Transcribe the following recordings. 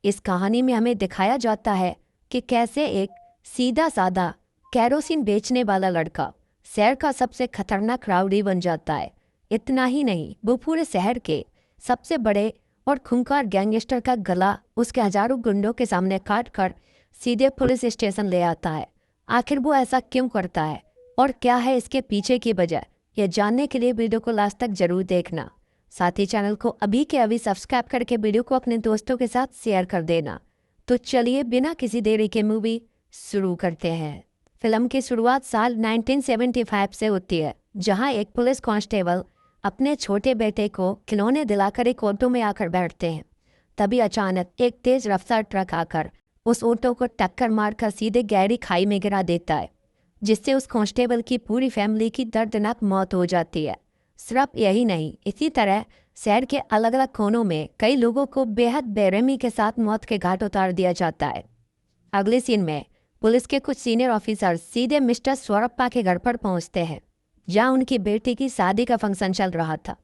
इस कहानी में हमें दिखाया जाता है कि कैसे एक सीधा साधा कैरोसिन बेचने वाला लड़का शहर का सबसे खतरनाक राउडी बन जाता है। इतना ही नहीं, वो पूरे शहर के सबसे बड़े और खूंखार गैंगस्टर का गला उसके हजारों गुंडों के सामने काट कर सीधे पुलिस स्टेशन ले आता है। आखिर वो ऐसा क्यों करता है और क्या है इसके पीछे की वजह, यह जानने के लिए वीडियो को लास्ट तक जरूर देखना। साथ ही चैनल को अभी के अभी सब्सक्राइब करके वीडियो को अपने दोस्तों के साथ शेयर कर देना। तो चलिए बिना किसी देरी के मूवी शुरू करते हैं। फिल्म की शुरुआत साल 1975 से होती है, जहां एक पुलिस कांस्टेबल अपने छोटे बेटे को खिलौने दिलाकर एक ऑटो में आकर बैठते हैं। तभी अचानक एक तेज रफ्तार ट्रक आकर उस ऑटो को टक्कर मारकर सीधे गहरी खाई में गिरा देता है, जिससे उस कांस्टेबल की पूरी फैमिली की दर्दनाक मौत हो जाती है। सिर्फ यही नहीं, इसी तरह शहर के अलग अलग कोनों में कई लोगों को बेहद बेरहमी के साथ मौत के घाट उतार दिया जाता है। अगले सीन में पुलिस के कुछ सीनियर ऑफिसर सीधे मिस्टर स्वरप्पा के घर पर पहुंचते हैं, जहां उनकी बेटी की शादी का फंक्शन चल रहा था।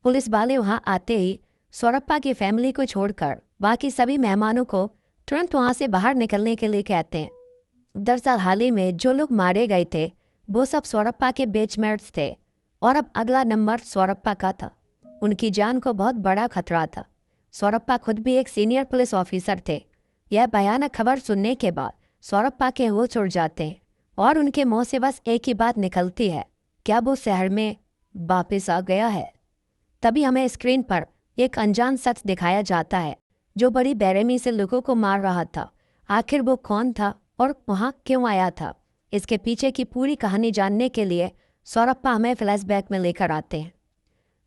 पुलिस वाले वहां आते ही स्वरप्पा की फैमिली को छोड़कर बाकी सभी मेहमानों को तुरंत वहां से बाहर निकलने के लिए कहते हैं। दरअसल हाल ही में जो लोग मारे गए थे वो सब स्वरप्पा के बेचमेट्स थे और अब अगला नंबर स्वरप्पा का था। उनकी जान को बहुत बड़ा खतरा था। स्वरप्पा खुद भी एक सीनियर पुलिस ऑफिसर थे। यह भयानक खबर सुनने के बाद स्वरप्पा के होश उड़ जाते हैं और उनके मुंह से बस एक ही बात निकलती है, क्या वो शहर में वापस आ गया है। तभी हमें स्क्रीन पर एक अनजान शख्स दिखाया जाता है जो बड़ी बेरहमी से लोगों को मार रहा था। आखिर वो कौन था और वहाँ क्यों आया था, इसके पीछे की पूरी कहानी जानने के लिए स्वरप्पा हमें फ्लैशबैक में लेकर आते हैं।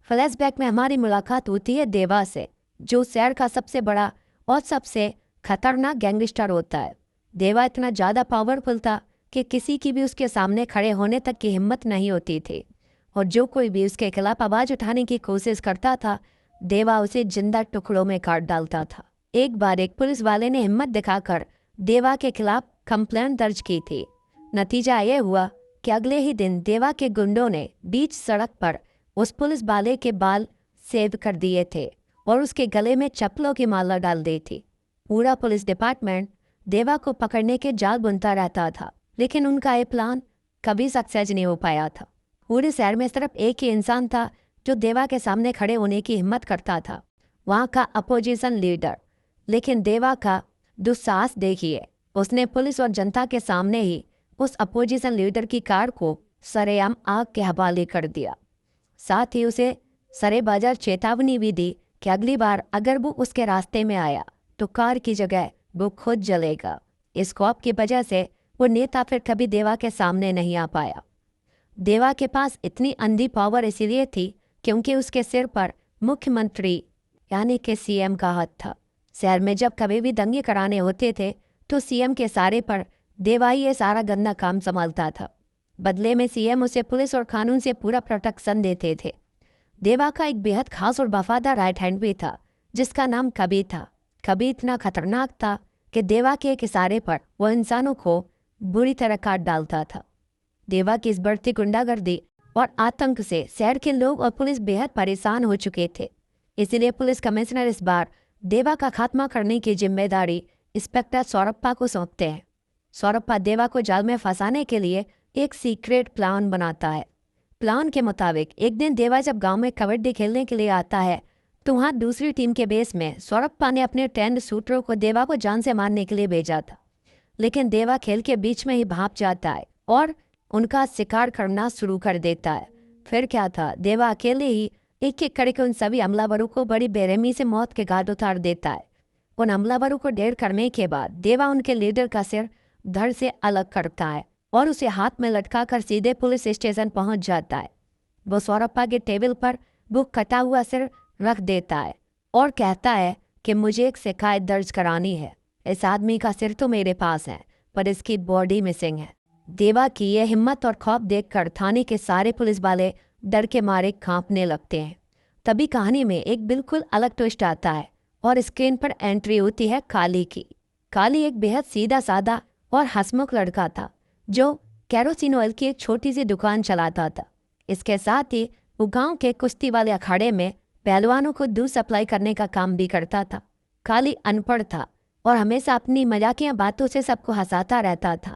फ्लैशबैक में हमारी मुलाकात होती है देवा से, जो शहर का सबसे बड़ा और सबसे खतरनाक गैंगस्टर होता है। देवा इतना ज़्यादा पावरफुल था कि किसी की भी उसके सामने खड़े होने तक की हिम्मत नहीं होती थी, और जो कोई भी उसके खिलाफ आवाज़ उठाने की कोशिश करता था देवा उसे जिंदा टुकड़ों में काट डालता था। एक बार एक पुलिस वाले ने हिम्मत दिखाकर देवा के खिलाफ कंप्लेंट दर्ज की थी। नतीजा ये हुआ कि अगले ही दिन देवा के गुंडों ने बीच सड़क पर उस पुलिस वाले के बाल सेव कर दिए थे और उसके गले में चप्पलों की माला डाल दी थी। पूरा पुलिस डिपार्टमेंट देवा को पकड़ने के जाल बुनता रहता था, लेकिन उनका ये प्लान कभी सक्सेस नहीं हो पाया था। पूरे शहर में सिर्फ एक ही इंसान था जो देवा के सामने खड़े होने की हिम्मत करता था, वहाँ का अपोजिशन लीडर। लेकिन देवा का दुस्साहस देखिए, उसने पुलिस और जनता के सामने ही उस अपोजिशन लीडर की कार को सरेआम आग के हवाले कर दिया। साथ ही उसे सरेबाजार चेतावनी भी दी कि अगली बार अगर वो उसके रास्ते में आया तो कार की जगह वो खुद जलेगा। इस खौफ की वजह से वो नेता फिर कभी देवा के सामने नहीं आ पाया। देवा के पास इतनी अंधी पावर इसीलिए थी क्योंकि उसके सिर पर मुख्यमंत्री यानी कि सीएम का हाथ था। शहर में जब कभी भी दंगे कराने होते थे तो सीएम के सारे पर देवा ही ये सारा गंदा काम संभालता था। बदले में सीएम उसे पुलिस और कानून से पूरा प्रोटेक्शन देते थे। देवा का एक बेहद खास और वफादार राइट हैंड भी था, जिसका नाम कबीर था। कबीर इतना खतरनाक था कि देवा के एक इशारे पर वो इंसानों को बुरी तरह काट डालता था। देवा की इस बढ़ती गुंडागर्दी और आतंक से शहर के लोग और पुलिस बेहद परेशान हो चुके थे। इसलिए पुलिस कमिश्नर इस बार देवा का खात्मा करने की जिम्मेदारी इंस्पेक्टर स्वरप्पा को सौंपते हैं। स्वरप्पा देवा को जाल में फंसाने के लिए एक सीक्रेट प्लान बनाता है। प्लान के मुताबिक एक दिन देवा जब गांव में कबड्डी खेलने के लिए आता है तो वहाँ दूसरी टीम के बेस में स्वरप्पा ने अपने ट्रेंड शूटरों को देवा को जान से मारने के लिए भेजा था। लेकिन देवा खेल के बीच में ही भाप जाता है और उनका शिकार करना शुरू कर देता है। फिर क्या था, देवा अकेले ही एक एक करके उन सभी हमलावरों को बड़ी बेरहमी से मौत के घाट उतार देता है। उन हमलावरों को ढेर करने के बाद देवा उनके लीडर का सिर धड़ से अलग करता है और उसे हाथ में लटका कर सीधे पुलिस स्टेशन पहुंच जाता है। वो स्वरप्पा के टेबल पर वो कटा हुआ सिर रख देता है और कहता है कि मुझे एक शिकायत दर्ज करानी है। इस आदमी का सिर तो मेरे पास है पर इसकी बॉडी मिसिंग है। देवा की यह हिम्मत और खौफ देखकर थाने के सारे पुलिस वाले डर के मारे कांपने लगते हैं। तभी कहानी में एक बिल्कुल अलग ट्विस्ट आता है और स्क्रीन पर एंट्री होती है काली की। काली एक बेहद सीधा साधा और हंसमुख लड़का था जो कैरोसिन ऑयल की एक छोटी सी दुकान चलाता था। इसके साथ ही वो गांव के कुश्ती वाले अखाड़े में पहलवानों को दूध सप्लाई करने का काम भी करता था। काली अनपढ़ था और हमेशा अपनी मजाकिया बातों से सबको हंसाता रहता था,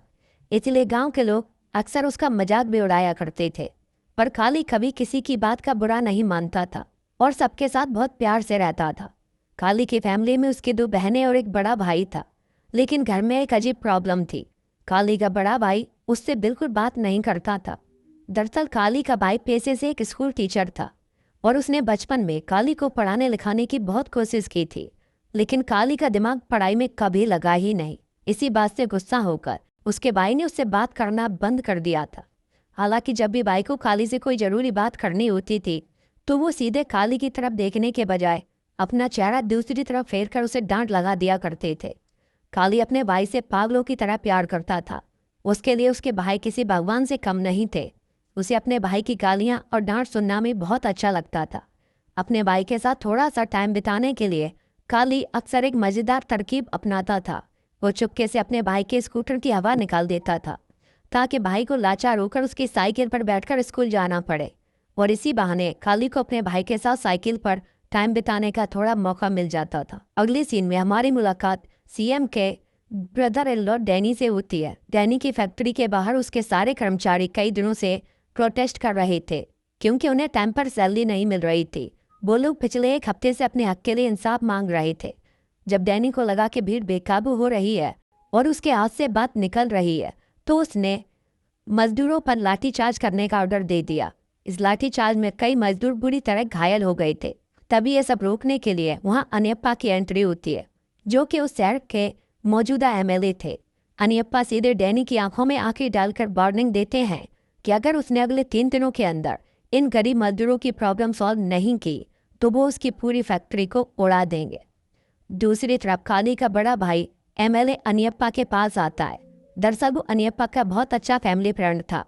इसलिए गांव के लोग अक्सर उसका मजाक भी उड़ाया करते थे। पर काली कभी किसी की बात का बुरा नहीं मानता था और सबके साथ बहुत प्यार से रहता था। काली की फैमिली में उसकी 2 बहनें और एक बड़ा भाई था, लेकिन घर में एक अजीब प्रॉब्लम थी। काली का बड़ा भाई उससे बिल्कुल बात नहीं करता था। दरअसल काली का भाई पेशे से एक स्कूल टीचर था और उसने बचपन में काली को पढ़ाने लिखाने की बहुत कोशिश की थी, लेकिन काली का दिमाग पढ़ाई में कभी लगा ही नहीं। इसी बात से गुस्सा होकर उसके भाई ने उससे बात करना बंद कर दिया था। हालांकि जब भी भाई को काली से कोई ज़रूरी बात करनी होती थी तो वो सीधे काली की तरफ देखने के बजाय अपना चेहरा दूसरी तरफ फेर कर उसे डांट लगा दिया करते थे। काली अपने भाई से पागलों की तरह प्यार करता था। उसके लिए उसके भाई किसी भगवान से कम नहीं थे। उसे अपने भाई की गालियाँ और डांट सुनना में बहुत अच्छा लगता था। अपने भाई के साथ थोड़ा सा टाइम बिताने के लिए काली अक्सर एक मज़ेदार तरकीब अपनाता था। वो चुपके से अपने भाई के स्कूटर की हवा निकाल देता था ताकि भाई को लाचार होकर उसकी साइकिल पर बैठकर स्कूल जाना पड़े, और इसी बहाने काली को अपने भाई के साथ साइकिल पर टाइम बिताने का थोड़ा मौका मिल जाता था। अगले सीन में हमारी मुलाकात सीएम के ब्रदर इन लॉ डैनी से होती है। डैनी की फैक्ट्री के बाहर उसके सारे कर्मचारी कई दिनों से प्रोटेस्ट कर रहे थे क्योंकि उन्हें टाइम पर सैलरी नहीं मिल रही थी। वो लोग पिछले 1 हफ्ते से अपने हक के लिए इंसाफ मांग रहे थे। जब डैनी को लगा कि भीड़ बेकाबू हो रही है और उसके हाथ से बात निकल रही है तो उसने मजदूरों पर लाठीचार्ज करने का ऑर्डर दे दिया। इस लाठीचार्ज में कई मजदूर बुरी तरह घायल हो गए थे। तभी ये सब रोकने के लिए वहाँ अनियप्पा की एंट्री होती है, जो कि उस शहर के मौजूदा एमएलए थे। अनियप्पा सीधे डैनी की आंखों में आंखें डालकर वार्निंग देते हैं कि अगर उसने अगले 3 दिनों के अंदर इन गरीब मजदूरों की प्रॉब्लम सॉल्व नहीं की तो वो उसकी पूरी फैक्ट्री को उड़ा देंगे। दूसरी तरफ काली का बड़ा भाई एमएलए अनियप्पा के पास आता है। दरअसल वो अनियप्पा का बहुत अच्छा फैमिली फ्रेंड था।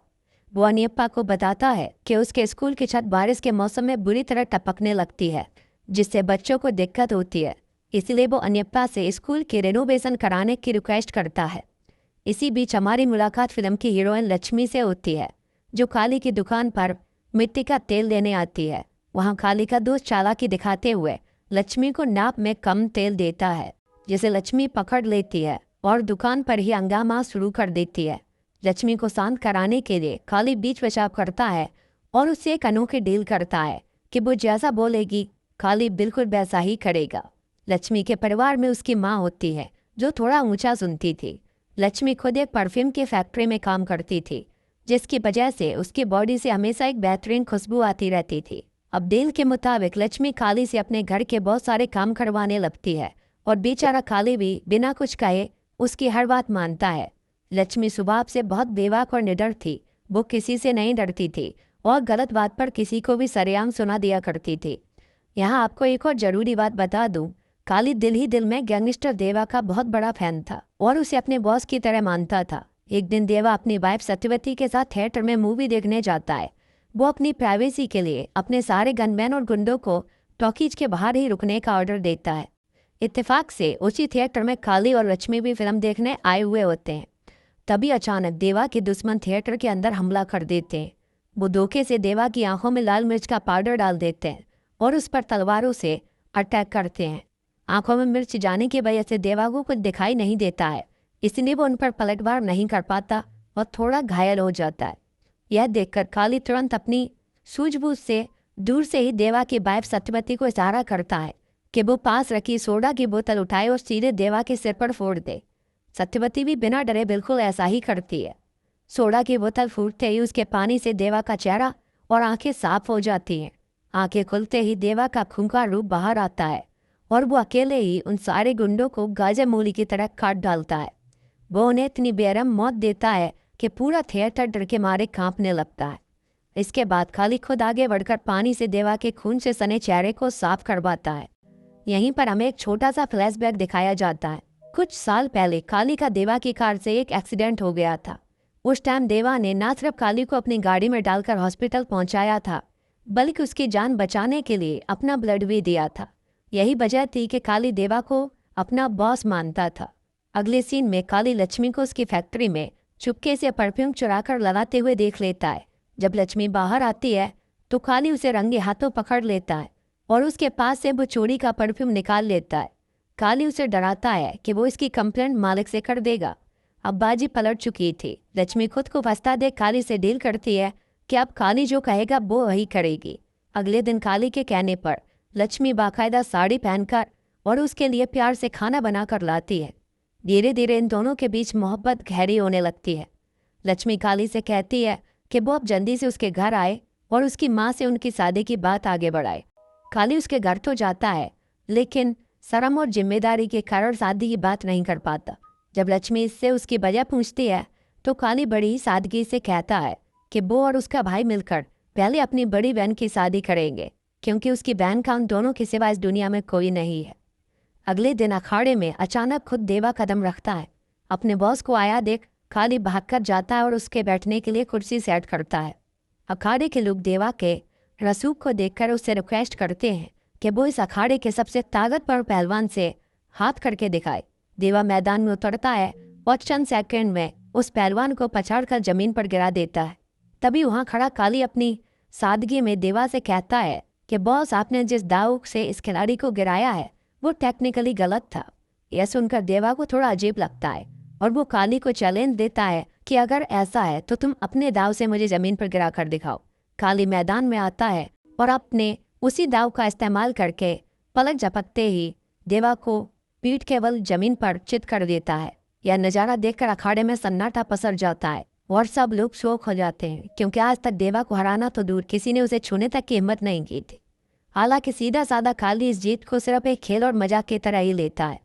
वो अनियप्पा को बताता है कि उसके स्कूल की छत बारिश के मौसम में बुरी तरह टपकने लगती है, जिससे बच्चों को दिक्कत होती है। इसलिए वो अनियप्पा से स्कूल की रेनोवेशन कराने की रिक्वेस्ट करता है। इसी बीच हमारी मुलाकात फिल्म की हीरोइन लक्ष्मी से होती है, जो काली की दुकान पर मिट्टी का तेल लेने आती है। वहाँ काली का दोस्त चालाकी दिखाते हुए लक्ष्मी को नाप में कम तेल देता है, जिसे लक्ष्मी पकड़ लेती है और दुकान पर ही हंगामा शुरू कर देती है। लक्ष्मी को शांत कराने के लिए काली बीच बचाव करता है और उससे एक अनोखी डील करता है कि वो जैसा बोलेगी काली बिल्कुल वैसा ही करेगा। लक्ष्मी के परिवार में उसकी माँ होती है, जो थोड़ा ऊंचा सुनती थी। लक्ष्मी खुद एक परफ्यूम की फैक्ट्री में काम करती थी, जिसकी वजह से उसकी बॉडी से हमेशा एक बेहतरीन खुशबू आती रहती थी। अब डील के मुताबिक लक्ष्मी काली से अपने घर के बहुत सारे काम करवाने लगती है और बेचारा काली भी बिना कुछ कहे उसकी हर बात मानता है। लक्ष्मी स्वभाव से बहुत बेबाक और निडर थी। वो किसी से नहीं डरती थी और गलत बात पर किसी को भी सरेआम सुना दिया करती थी। यहाँ आपको एक और जरूरी बात बता दूं, काली दिल ही दिल में गैंगस्टर देवा का बहुत बड़ा फैन था और उसे अपने बॉस की तरह मानता था। एक दिन देवा अपनी वाइफ सत्यवती के साथ थिएटर में मूवी देखने जाता है। वो अपनी प्राइवेसी के लिए अपने सारे गनमैन और गुंडों को टॉकीज के बाहर ही रुकने का ऑर्डर देता है। इत्तेफाक से उसी थिएटर में काली और लक्ष्मी भी फिल्म देखने आए हुए होते हैं। तभी अचानक देवा के दुश्मन थिएटर के अंदर हमला कर देते हैं। वो धोखे से देवा की आंखों में लाल मिर्च का पाउडर डाल देते हैं और उस पर तलवारों से अटैक करते हैं। आंखों में मिर्च जाने की वजह से देवा को कुछ दिखाई नहीं देता है, इसलिए वो उन पर पलटवार नहीं कर पाता और थोड़ा घायल हो जाता है। यह देखकर काली तुरंत अपनी सूझबूझ से दूर से ही देवा की वाइफ सत्यवती को इशारा करता है कि वो पास रखी सोडा की बोतल उठाए और सीधे देवा के सिर पर फोड़ दे। सत्यवती भी बिना डरे बिल्कुल ऐसा ही करती है। सोडा की बोतल फूटते ही उसके पानी से देवा का चेहरा और आंखें साफ हो जाती हैं। आंखें खुलते ही देवा का खूंखार रूप बाहर आता है और वो अकेले ही उन सारे गुंडों को गाजर मूली की तरह काट डालता है। वो उन्हें इतनी बेरहम मौत देता है कि पूरा थिएटर डर के मारे कांपने लगता है। इसके बाद काली खुद आगे बढ़कर पानी से देवा के खून से सने चेहरे को साफ करवाता है। यहीं पर हमें एक छोटा सा फ्लैशबैक दिखाया जाता है। कुछ साल पहले काली का देवा की कार से एक एक्सीडेंट हो गया था। उस टाइम देवा ने न सिर्फ काली को अपनी गाड़ी में डालकर हॉस्पिटल पहुंचाया था, बल्कि उसकी जान बचाने के लिए अपना ब्लड भी दिया था। यही वजह थी कि काली देवा को अपना बॉस मानता था। अगले सीन में काली लक्ष्मी को उसकी फैक्ट्री में चुपके से परफ्यूम चुराकर लगाते हुए देख लेता है। जब लक्ष्मी बाहर आती है तो काली उसे रंगे हाथों पकड़ लेता है और उसके पास से वो चोरी का परफ्यूम निकाल लेता है। काली उसे डराता है कि वो इसकी कंप्लेंट मालिक से कर देगा। अब बाजी पलट चुकी थी। लक्ष्मी खुद को फंसता देख काली से डील करती है कि अब काली जो कहेगा वो वही करेगी। अगले दिन काली के कहने पर लक्ष्मी बाकायदा साड़ी पहनकर और उसके लिए प्यार से खाना बनाकर लाती है। धीरे धीरे इन दोनों के बीच मोहब्बत गहरी होने लगती है। लक्ष्मी काली से कहती है कि वो अब जल्दी से उसके घर आए और उसकी माँ से उनकी शादी की बात आगे बढ़ाए। काली उसके घर तो जाता है, लेकिन शर्म और जिम्मेदारी के कारण शादी की बात नहीं कर पाता। जब लक्ष्मी इससे उसकी वजह पूछती है तो काली बड़ी ही सादगी से कहता है कि वो और उसका भाई मिलकर पहले अपनी बड़ी बहन की शादी करेंगे, क्योंकि उसकी बहन का उन दोनों के सिवा इस दुनिया में कोई नहीं है। अगले दिन अखाड़े में अचानक खुद देवा कदम रखता है। अपने बॉस को आया देख काली भागकर जाता है और उसके बैठने के लिए कुर्सी सेट करता है। अखाड़े के लोग देवा के रसूख को देखकर उससे रिक्वेस्ट करते हैं कि वो इस अखाड़े के सबसे ताकतवर पहलवान से हाथ करके दिखाए। देवा मैदान में उतरता है और चंद सेकंड में उस पहलवान को पछाड़कर जमीन पर गिरा देता है। तभी वहां खड़ा काली अपनी सादगी में देवा से कहता है कि बॉस, आपने जिस दाव से इस खिलाड़ी को गिराया है वो टेक्निकली गलत था। यह सुनकर देवा को थोड़ा अजीब लगता है और वो काली को चैलेंज देता है कि अगर ऐसा है तो तुम अपने दाव से मुझे जमीन पर गिरा कर दिखाओ। काली मैदान में आता है और अपने उसी दाव का इस्तेमाल करके पलक झपकते ही देवा को पीठ के बल जमीन पर चित कर देता है। यह नज़ारा देखकर अखाड़े में सन्नाटा पसर जाता है और सब लोग शोक हो जाते हैं, क्योंकि आज तक देवा को हराना तो दूर, किसी ने उसे छूने तक की हिम्मत नहीं की थी। हालांकि सीधा साधा काली इस जीत को सिर्फ एक खेल और मजाक की तरह ही लेता है,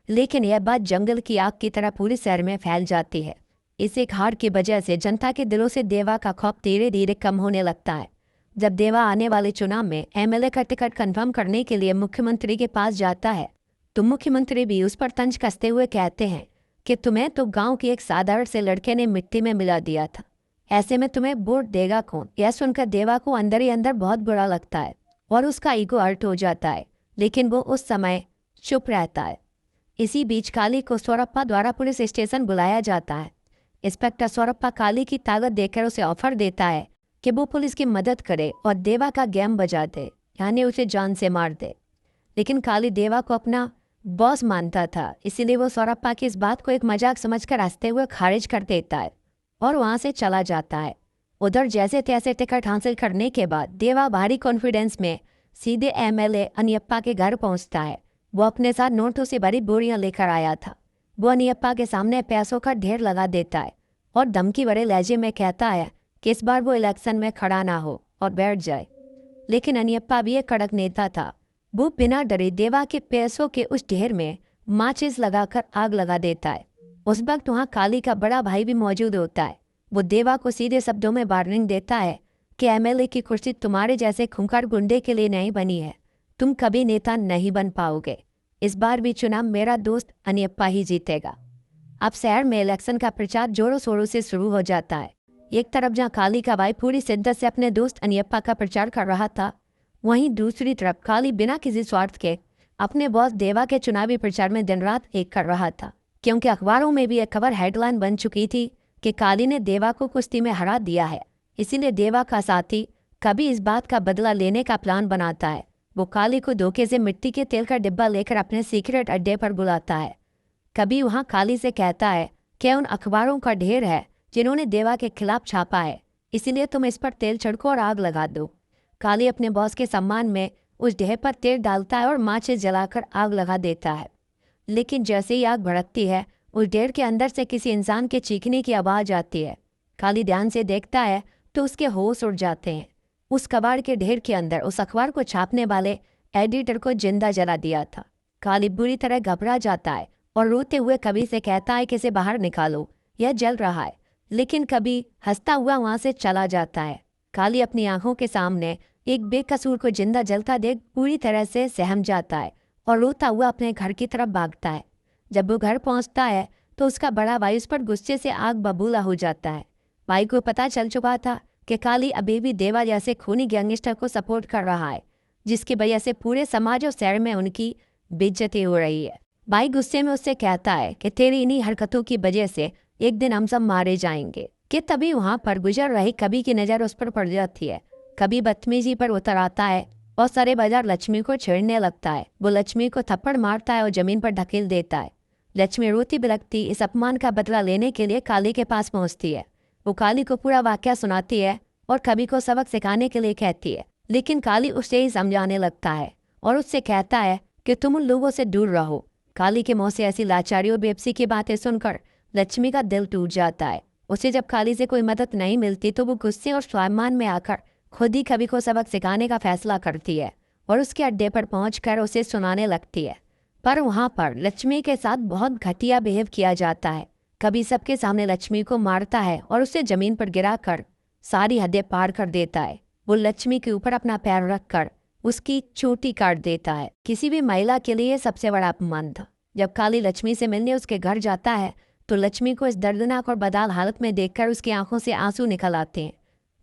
लेकिन यह बात जंगल की आग की तरह पूरे शहर में फैल जाती है। इस एक हार की वजह से जनता के दिलों से देवा का खौफ धीरे धीरे कम होने लगता है। जब देवा आने वाले चुनाव में एमएलए का टिकट कंफर्म करने के लिए मुख्यमंत्री के पास जाता है तो मुख्यमंत्री भी उस पर तंज कसते हुए कहते हैं कि तुम्हें तो गांव की एक साधारण से लड़के ने मिट्टी में मिला दिया था, ऐसे में तुम्हें वोट देगा कौन। यह सुनकर देवा को अंदर ही अंदर बहुत बुरा लगता है और उसका ईगो हर्ट हो जाता है, लेकिन वो उस समय चुप रहता है। इसी बीच काली को सोरप्पा द्वारा पुलिस स्टेशन बुलाया जाता है। इंस्पेक्टर सोरप्पा काली की ताकत देखकर उसे ऑफर देता है कि वो पुलिस की मदद करे और देवा का गेम बजा दे, यानी उसे जान से मार दे। लेकिन काली देवा को अपना बॉस मानता था, इसीलिए वो सोरप्पा की इस बात को एक मजाक समझकर हंसते हुए खारिज कर देता है और वहां से चला जाता है। उधर जैसे तैसे टिकट हासिल करने के बाद देवा भारी कॉन्फिडेंस में सीधे एमएलए अनियप्पा के घर पहुंचता है। वो अपने साथ नोटों से भरी बोरियां लेकर आया था। वो अनियप्पा के सामने पैसों का ढेर लगा देता है और धमकी भरे लहजे में कहता है कि इस बार वो इलेक्शन में खड़ा ना हो और बैठ जाए। लेकिन अनियप्पा भी एक कड़क नेता था। वो बिना डरे देवा के पैसों के उस ढेर में माचिस लगाकर आग लगा देता है। उस वक्त वहाँ काली का बड़ा भाई भी मौजूद होता है। वो देवा को सीधे शब्दों में वार्निंग देता है कि एमएलए की कुर्सी तुम्हारे जैसे खूंखार गुंडे के लिए नहीं बनी है, तुम कभी नेता नहीं बन पाओगे। इस बार भी चुनाव मेरा दोस्त अनियप्पा ही जीतेगा। अब शहर में इलेक्शन का प्रचार जोरों शोरों से शुरू हो जाता है। एक तरफ जहाँ काली का भाई पूरी शिद्दत से अपने दोस्त अनियप्पा का प्रचार कर रहा था, वहीं दूसरी तरफ काली बिना किसी स्वार्थ के अपने बॉस देवा के चुनावी प्रचार में दिन रात एक कर रहा था, क्योंकि अखबारों में भी एक खबर हेडलाइन बन चुकी थी कि काली ने देवा को कुश्ती में हरा दिया है। इसीलिए देवा का साथी कभी इस बात का बदला लेने का प्लान बनाता है। वो काली को धोखे से मिट्टी के तेल का डिब्बा लेकर अपने सीक्रेट अड्डे पर बुलाता है। कभी वहाँ काली से कहता है कि उन अखबारों का ढेर है जिन्होंने देवा के खिलाफ छापा है, इसीलिए तुम इस पर तेल छिड़को और आग लगा दो। काली अपने बॉस के सम्मान में उस ढेर पर तेल डालता है और माचिस जलाकर आग लगा देता है। लेकिन जैसे ही आग भड़कती है, उस ढेर के अंदर से किसी इंसान के चीखने की आवाज़ आती है। काली ध्यान से देखता है तो उसके होश उड़ जाते हैं। उस कबाड़ के ढेर के अंदर उस अखबार को छापने वाले एडिटर को जिंदा जला दिया था। काली बुरी तरह घबरा जाता है और रोते हुए कभी से कहता है कि इसे बाहर निकालो, यह जल रहा है। लेकिन कभी हंसता हुआ वहां से चला जाता है। काली अपनी आंखों के सामने एक बेकसूर को जिंदा जलता देख पूरी तरह से सहम जाता है और रोता हुआ अपने घर की तरफ भागता है। जब वो घर पहुंचता है तो उसका बड़ा भाई उस पर गुस्से से आग बबूला हो जाता है। भाई को पता चल चुका था कि काली अभी भी देवा जैसे खूनी गैंगस्टर को सपोर्ट कर रहा है, जिसकी वजह से पूरे समाज और शहर में उनकी बेइज्जती हो रही है। भाई गुस्से में उससे कहता है कि तेरी इन्हीं हरकतों की वजह से एक दिन हम सब मारे जाएंगे। कि तभी वहां पर गुजर रही कभी की नज़र उस पर पड़ जाती है। कभी बदतमीजी पर उतर आता है और सारे बाजार लक्ष्मी को छेड़ने लगता है। वो लक्ष्मी को थप्पड़ मारता है और जमीन पर ढकेल देता है। लक्ष्मी रोती बिलखती इस अपमान का बदला लेने के लिए काली के पास पहुंचती है। वो काली को पूरा वाकया सुनाती है और कवि को सबक सिखाने के लिए कहती है, लेकिन काली उसे ही समझाने लगता है और उससे कहता है कि तुम उन लोगों से दूर रहो। काली के मुंह से ऐसी लाचारी और बेबसी की बातें सुनकर लक्ष्मी का दिल टूट जाता है। उसे जब काली से कोई मदद नहीं मिलती तो वो गुस्से और स्वाभिमान में आकर खुद ही कवि को सबक सिखाने का फैसला करती है और उसके अड्डे पर पहुंचकर उसे सुनाने लगती है। पर वहां पर लक्ष्मी के साथ बहुत घटिया बिहेव किया जाता है। कवि सबके सामने लक्ष्मी को मारता है और उसे जमीन पर गिराकर सारी हदें पार कर देता है। वो लक्ष्मी के ऊपर अपना पैर रखकर उसकी चोटी काट देता है। किसी भी महिला के लिए सबसे बड़ा अपमान था। जब काली लक्ष्मी से मिलने उसके घर जाता है तो लक्ष्मी को इस दर्दनाक और बदहाल हालत में देखकर उसकी आंखों से आंसू निकल आते हैं।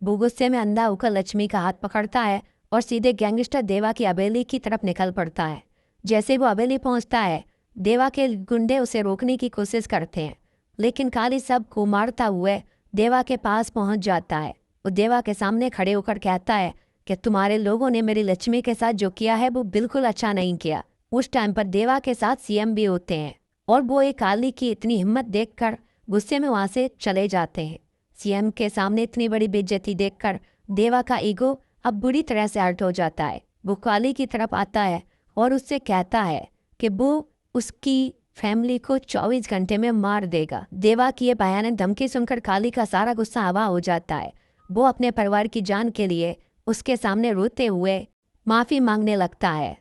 वो गुस्से में अंधा होकर लक्ष्मी का हाथ पकड़ता है और सीधे गैंगस्टर देवा की हवेली की तरफ निकल पड़ता है। जैसे वो हवेली पहुंचता है, देवा के गुंडे उसे रोकने की कोशिश करते हैं, लेकिन काली सबको मारता हुए देवा के पास पहुंच जाता है। वो देवा के सामने खड़े होकर कहता है कि तुम्हारे लोगों ने मेरी लक्ष्मी के साथ जो किया है वो बिल्कुल अच्छा नहीं किया। उस टाइम पर देवा के साथ सीएम भी होते हैं और वो एक काली की इतनी हिम्मत देखकर गुस्से में वहां से चले जाते हैं। सीएम के सामने इतनी बड़ी बेइज्जती देखकर देवा का ईगो अब बुरी तरह से हर्ट हो जाता है। वो काली की तरफ आता है और उससे कहता है कि वो उसकी फैमिली को 24 घंटे में मार देगा। देवा की ये भयानक धमकी सुनकर काली का सारा गुस्सा हवा हो जाता है। वो अपने परिवार की जान के लिए उसके सामने रोते हुए माफ़ी मांगने लगता है,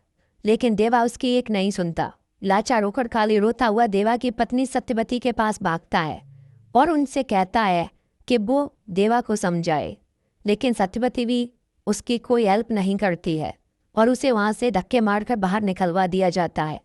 लेकिन देवा उसकी एक नहीं सुनता। लाचार होकर काली रोता हुआ देवा की पत्नी सत्यवती के पास भागता है और उनसे कहता है कि वो देवा को समझाए, लेकिन सत्यवती भी उसकी कोई हेल्प नहीं करती है और उसे वहाँ से धक्के मारकर बाहर निकलवा दिया जाता है।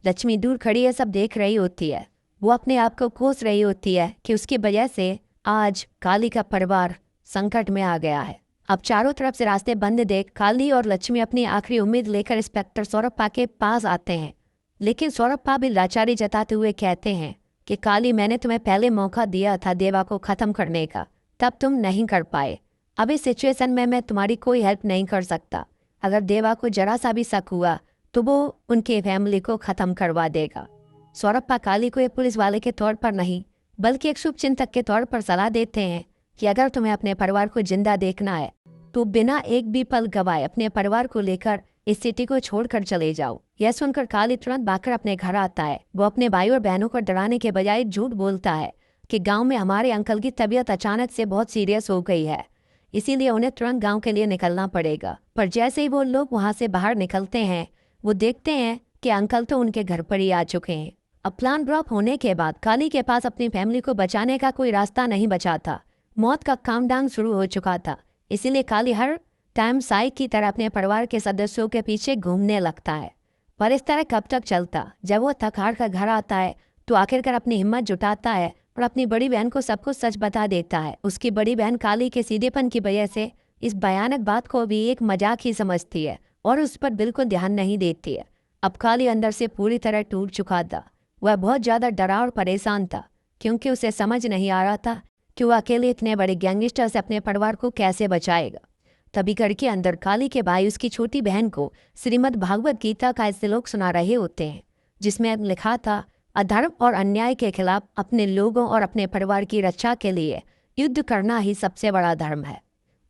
लक्ष्मी दूर खड़ी है, सब देख रही होती है। वो अपने आप को कोस रही होती है कि उसकी वजह से आज काली का परिवार संकट में आ गया है। अब चारों तरफ से रास्ते बंद देख काली और लक्ष्मी अपनी आखिरी उम्मीद लेकर इंस्पेक्टर सौरभा के पास आते हैं, लेकिन सौरभा भी लाचारी जताते हुए कहते हैं कि काली, मैंने तुम्हें पहले मौका दिया था देवा को ख़त्म करने का, तब तुम नहीं कर पाए। अब इस सिचुएशन में मैं तुम्हारी कोई हेल्प नहीं कर सकता। अगर देवा को जरा सा भी शक हुआ तो वो उनके फैमिली को ख़त्म करवा देगा। सौरभा काली को एक पुलिस वाले के तौर पर नहीं बल्कि एक शुभचिंतक के तौर पर सलाह देते हैं कि अगर तुम्हें अपने परिवार को जिंदा देखना है तो बिना एक भी पल गवाए अपने परिवार को लेकर इस सिटी को छोड़कर चले जाओ। यह सुनकर काली तुरंत भागकर अपने घर आता है। वो अपने भाई और बहनों को डराने के बजाय झूठ बोलता है कि गांव में हमारे अंकल की तबीयत अचानक से बहुत सीरियस हो गई है, इसीलिए उन्हें तुरंत गांव के लिए निकलना पड़ेगा। पर जैसे ही वो लोग वहां से बाहर निकलते हैं वो देखते हैं कि अंकल तो उनके घर पर ही आ चुके हैं। अब प्लान ड्रॉप होने के बाद काली के पास अपनी फैमिली को बचाने का कोई रास्ता नहीं बचा था। मौत का काउंटडाउन शुरू हो चुका था, इसीलिए काली हर टाइम साई की तरह अपने परिवार के सदस्यों के पीछे घूमने लगता है। पर इस तरह कब तक चलता? जब वो थक हार कर घर आता है तो आखिरकार अपनी हिम्मत जुटाता है और अपनी बड़ी बहन को सब कुछ सच बता देता है। उसकी बड़ी बहन काली के सीधेपन की वजह से इस भयानक बात को भी एक मजाक ही समझती है और उस पर बिल्कुल ध्यान नहीं देती है। अब काली अंदर से पूरी तरह टूट चुका था। वह बहुत ज़्यादा डरा और परेशान था क्योंकि उसे समझ नहीं आ रहा था कि वह अकेले इतने बड़े गैंगस्टर से अपने परिवार को कैसे बचाएगा। तभी घर के अंदर काली के भाई उसकी छोटी बहन को श्रीमद् भागवत गीता का श्लोक सुना रहे होते हैं, जिसमें लिखा था, अधर्म और अन्याय के खिलाफ अपने लोगों और अपने परिवार की रक्षा के लिए युद्ध करना ही सबसे बड़ा धर्म है।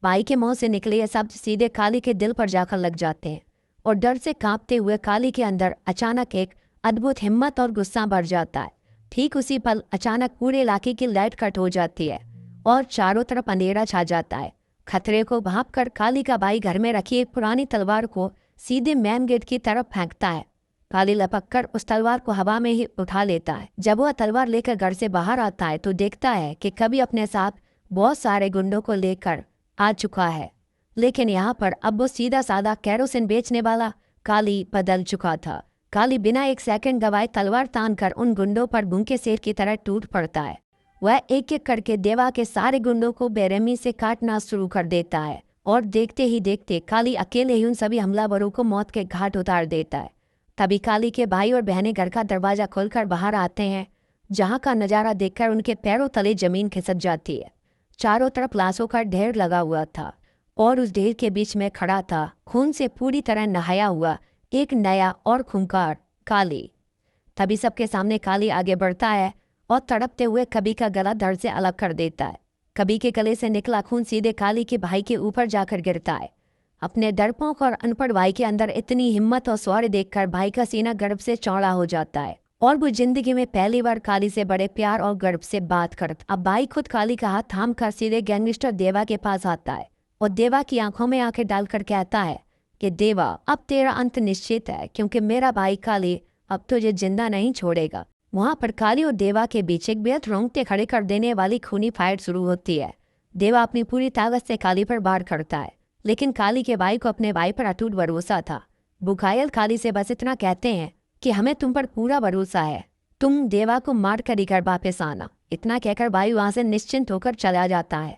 भाई के मुंह से निकले ये शब्द सीधे काली के दिल पर जाकर लग जाते हैं और डर से कांपते हुए काली के अंदर अचानक एक अद्भुत हिम्मत और गुस्सा बढ़ जाता है। ठीक उसी पल अचानक पूरे इलाके की लाइट कट हो जाती है और चारों तरफ अंधेरा छा जाता है। खतरे को भांपकर काली का भाई घर में रखी एक पुरानी तलवार को सीधे मेन गेट की तरफ फेंकता है। काली लपककर उस तलवार को हवा में ही उठा लेता है। जब वह तलवार लेकर घर से बाहर आता है तो देखता है कि कभी अपने साथ बहुत सारे गुंडों को लेकर आ चुका है, लेकिन यहाँ पर अब वो सीधा साधा केरोसिन बेचने वाला काली बदल चुका था। काली बिना एक सेकंड गवाए तलवार तानकर उन गुंडों पर भूखे शेर की तरह टूट पड़ता है। वह एक एक करके देवा के सारे गुंडों को बेरहमी से काटना शुरू कर देता है और देखते ही देखते काली अकेले ही उन सभी हमलावरों को मौत के घाट उतार देता है। तभी काली के भाई और बहनें घर का दरवाजा खोलकर बाहर आते हैं, जहां का नज़ारा देखकर उनके पैरों तले जमीन खिसक जाती है। चारों तरफ लाशों का ढेर लगा हुआ था और उस ढेर के बीच में खड़ा था खून से पूरी तरह नहाया हुआ एक नया और खूंखार काली। तभी सबके सामने काली आगे बढ़ता है और तड़पते हुए कभी का गला धड़ से अलग कर देता है। कभी के गले से निकला खून सीधे काली के भाई के ऊपर जाकर गिरता है। अपने डरपोक और अनपढ़ भाई के अंदर इतनी हिम्मत और शौर्य देखकर भाई का सीना गर्व से चौड़ा हो जाता है और वो जिंदगी में पहली बार काली से बड़े प्यार और गर्व से बात करता। अब भाई खुद काली का हाथ थाम कर सीधे गैंगस्टर देवा के पास आता है और देवा की आंखों में आंखें डालकर कहता है कि देवा, अब तेरा अंत निश्चित है, क्योंकि मेरा भाई काली अब तुझे जिंदा नहीं छोड़ेगा। वहां पर काली और देवा के बीच एक बेहद रोंगटे खड़े कर देने वाली खूनी फाइट शुरू होती है। देवा अपनी पूरी ताकत से काली पर वार करता है, लेकिन काली के भाई को अपने भाई पर अटूट भरोसा था। बुघायल काली से बस इतना कहते हैं कि हमें तुम पर पूरा भरोसा है, तुम देवा को मार कर ही कर वापस आना। इतना कहकर भाई वहां से निश्चिंत होकर चला जाता है।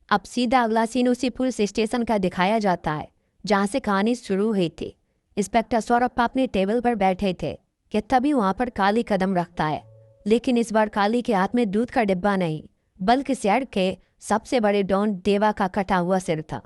अब सीधा अगला सीन उसी पुलिस स्टेशन का दिखाया जाता है जहां से कहानी शुरू हुई थी। इंस्पेक्टर सौरभ अपने टेबल पर बैठे थे कि तभी वहां पर काली कदम रखता है, लेकिन इस बार काली के हाथ में दूध का डिब्बा नहीं बल्कि शहर के सबसे बड़े डॉन देवा का कटा हुआ सिर था।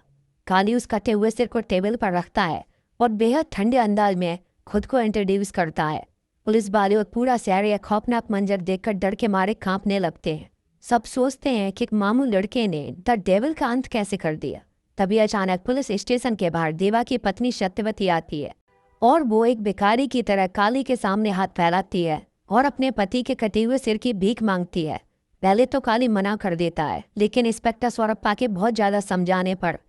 काली उस कटे हुए सिर को टेबल पर रखता है और बेहद ठंडे अंदाज में खुद को इंट्रोड्यूस करता है। पुलिस वाले और पूरा शहर यह खौफनाक मंजर देखकर डर के मारे कांपने लगते हैं। सब सोचते हैं कि एक मामूल लड़के ने द डेविल का अंत कैसे कर दिया। तभी अचानक पुलिस स्टेशन के बाहर देवा की पत्नी सत्यवती आती है और वो एक भिखारी की तरह काली के सामने हाथ फैलाती है और अपने पति के कटे हुए सिर की भीख मांगती है। पहले तो काली मना कर देता है, लेकिन इंस्पेक्टर सौरभ के बहुत ज्यादा समझाने पर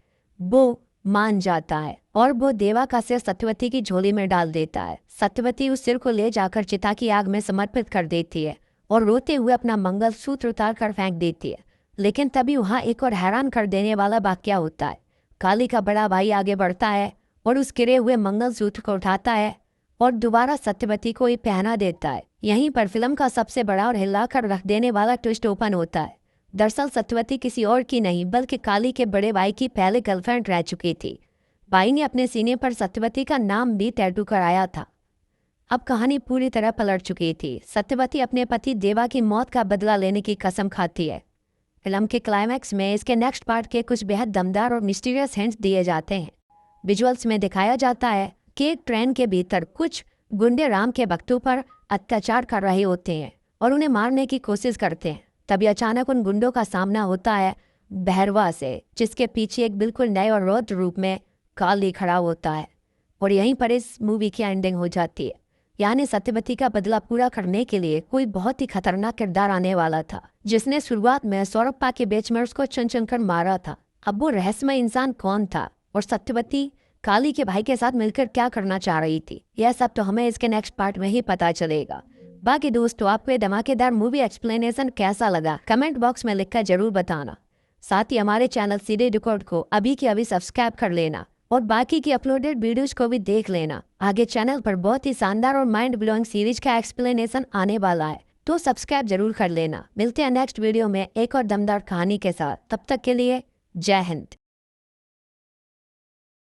वो मान जाता है और वो देवा का सिर सत्यवती की झोली में डाल देता है। सत्यवती उस सिर को ले जाकर चिता की आग में समर्पित कर देती है और रोते हुए अपना मंगलसूत्र उतार कर फेंक देती है। लेकिन तभी वहां एक और हैरान कर देने वाला वाकया होता है। काली का बड़ा भाई आगे बढ़ता है और उस गिरे हुए मंगलसूत्र को उठाता है और दोबारा सत्यवती को ये पहना देता है। यहीं पर फिल्म का सबसे बड़ा और हिलाकर रख देने वाला ट्विस्ट ओपन होता है। दरअसल सत्यवती किसी और की नहीं बल्कि काली के बड़े भाई की पहले गर्लफ्रेंड रह चुकी थी। भाई ने अपने सीने पर सत्यवती का नाम भी टैटू कराया था। अब कहानी पूरी तरह पलट चुकी थी। सत्यवती अपने पति देवा की मौत का बदला लेने की कसम खाती है। फिल्म के क्लाइमैक्स में इसके नेक्स्ट पार्ट के कुछ बेहद दमदार और मिस्टीरियस हिंट्स दिए जाते हैं। विजुअल्स में दिखाया जाता है कि एक ट्रेन के भीतर कुछ गुंडे राम के भक्तों पर अत्याचार कर रहे होते हैं और उन्हें मारने की कोशिश करते हैं। तभी अचानक उन गुंडों का सामना होता है भैरवा से, जिसके पीछे एक बिल्कुल नए और रौद्र रूप में काली खड़ा होता है। और यहीं पर इस मूवी की एंडिंग हो जाती है। यानी सत्यवती का बदला पूरा करने के लिए कोई बहुत ही खतरनाक किरदार आने वाला था, जिसने शुरुआत में सौरभ के बेचमर्स को चुन चुन कर मारा था। अब वो रहस्यमय इंसान कौन था और सत्यवती काली के भाई के साथ मिलकर क्या करना चाह रही थी, यह सब तो हमें इसके नेक्स्ट पार्ट में ही पता चलेगा। बाकी दोस्तों, आपको ये धमाकेदार मूवी एक्सप्लेनेशन कैसा लगा कमेंट बॉक्स में लिखकर जरूर बताना। साथ ही हमारे चैनल सीधे रिकॉर्ड को अभी के अभी सब्सक्राइब कर लेना और बाकी की अपलोडेड वीडियोज को भी देख लेना। आगे चैनल पर बहुत ही शानदार और माइंड ब्लोइंग सीरीज का एक्सप्लेनेशन आने वाला है, तो सब्सक्राइब जरूर कर लेना। मिलते हैं नेक्स्ट वीडियो में एक और दमदार कहानी के साथ। तब तक के लिए जय हिंद।